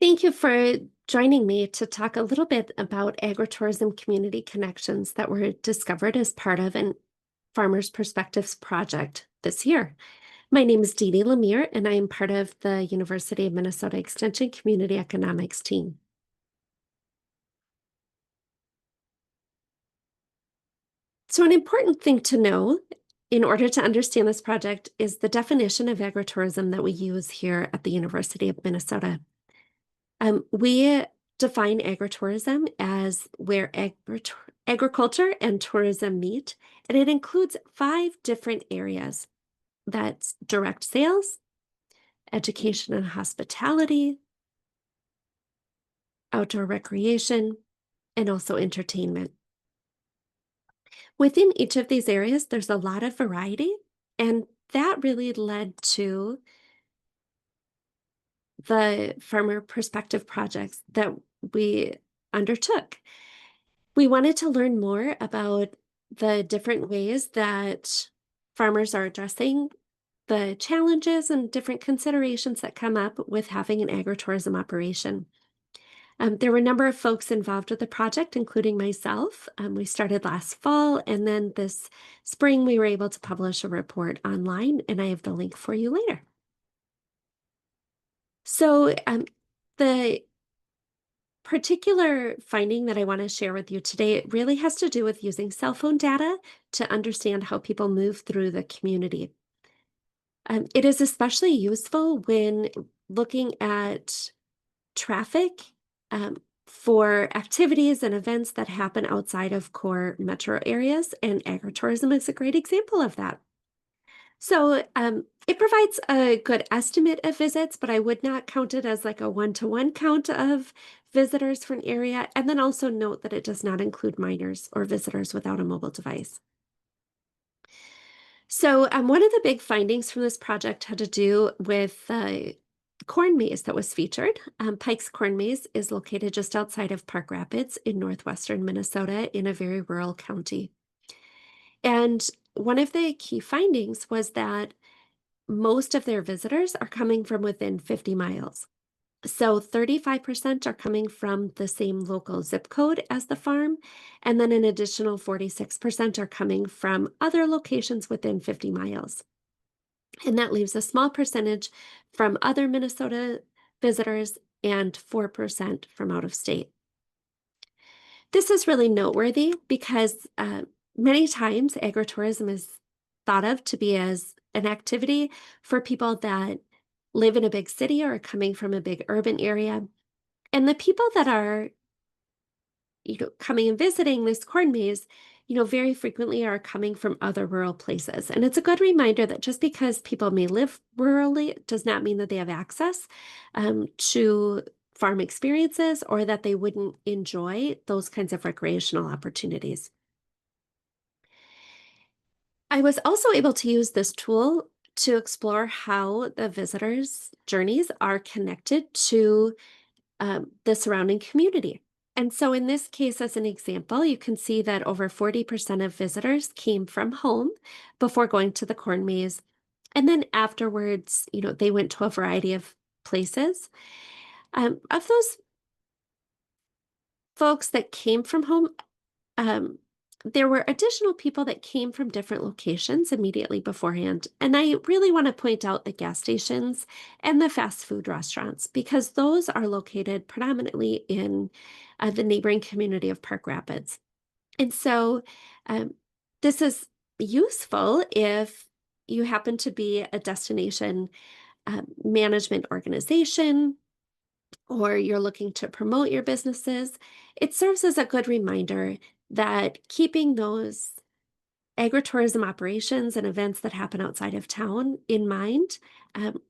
Thank you for joining me to talk a little bit about agritourism community connections that were discovered as part of an Farmers Perspectives project this year. My name is DeeDee LeMier, and I am part of the University of Minnesota Extension Community Economics team. So, an important thing to know in order to understand this project is the definition of agritourism that we use here at the University of Minnesota. We define agritourism as where agriculture and tourism meet, and it includes 5 different areas. That's direct sales, education and hospitality, outdoor recreation, and also entertainment. Within each of these areas, there's a lot of variety, and that really led to the farmer perspective projects that we undertook. We wanted to learn more about the different ways that farmers are addressing the challenges and different considerations that come up with having an agritourism operation. There were a number of folks involved with the project, including myself. We started last fall, and then this spring we were able to publish a report online, and I have the link for you later. So, the particular finding that I want to share with you today, it really has to do with using cell phone data to understand how people move through the community. It is especially useful when looking at traffic for activities and events that happen outside of core metro areas, and agritourism is a great example of that. So it provides a good estimate of visits, but I would not count it as like a one-to-one count of visitors for an area. And then also note that it does not include minors or visitors without a mobile device. So one of the big findings from this project had to do with the corn maze that was featured. Pike's Corn Maze is located just outside of Park Rapids in northwestern Minnesota in a very rural county. And one of the key findings was that most of their visitors are coming from within 50 miles. So 35% are coming from the same local zip code as the farm, and then an additional 46% are coming from other locations within 50 miles. And that leaves a small percentage from other Minnesota visitors and 4% from out of state. This is really noteworthy because many times agritourism is thought of to be as an activity for people that live in a big city or are coming from a big urban area. And the people that are, coming and visiting this corn maze, very frequently are coming from other rural places. And it's a good reminder that just because people may live rurally does not mean that they have access to farm experiences or that they wouldn't enjoy those kinds of recreational opportunities. I was also able to use this tool to explore how the visitors' journeys are connected to the surrounding community. And so, in this case, as an example, you can see that over 40% of visitors came from home before going to the corn maze. And then afterwards, they went to a variety of places. Of those folks that came from home, um, there were additional people that came from different locations immediately beforehand. And I really want to point out the gas stations and the fast food restaurants because those are located predominantly in the neighboring community of Park Rapids. And so this is useful if you happen to be a destination management organization or you're looking to promote your businesses. It serves as a good reminder that keeping those agritourism operations and events that happen outside of town in mind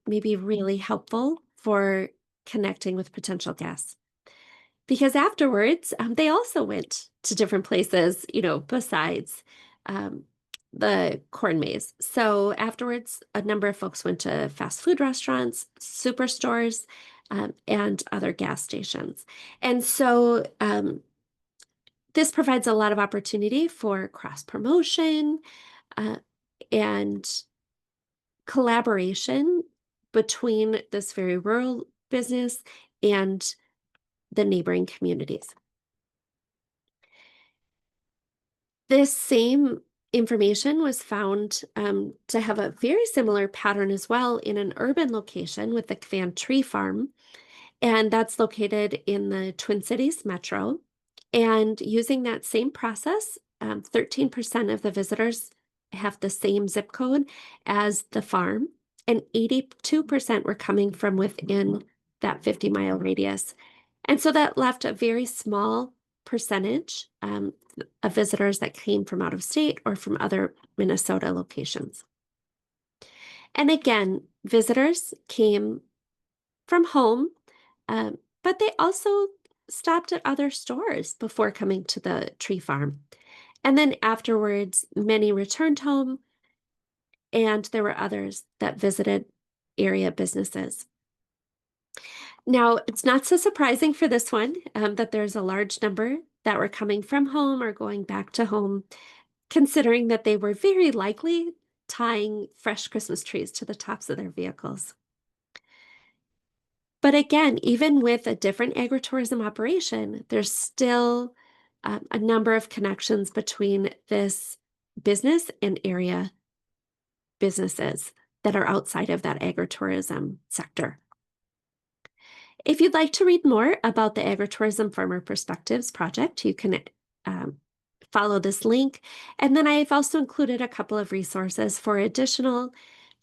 may be really helpful for connecting with potential guests. Because afterwards, they also went to different places, besides um, the corn maze. So afterwards, a number of folks went to fast food restaurants, superstores, and other gas stations. And so this provides a lot of opportunity for cross promotion uh, and collaboration between this very rural business and the neighboring communities. This same information was found to have a very similar pattern as well in an urban location with the Van Tree Farm, and that's located in the Twin Cities metro. And using that same process, 13% of the visitors have the same zip code as the farm, and 82% were coming from within that 50-mile radius. And so that left a very small percentage of visitors that came from out of state or from other Minnesota locations. And again, visitors came from home, but they also stopped at other stores before coming to the tree farm. And then afterwards, many returned home, and there were others that visited area businesses. Now, it's not so surprising for this one that there's a large number that were coming from home or going back to home, considering that they were very likely tying fresh Christmas trees to the tops of their vehicles. But again, even with a different agritourism operation, there's still a number of connections between this business and area businesses that are outside of that agritourism sector. If you'd like to read more about the Agritourism Farmer Perspectives project, you can um, follow this link. And then I've also included a couple of resources for additional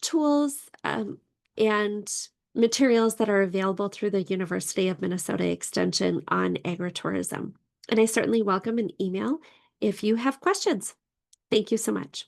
tools and materials that are available through the University of Minnesota Extension on agritourism. And I certainly welcome an email if you have questions. Thank you so much.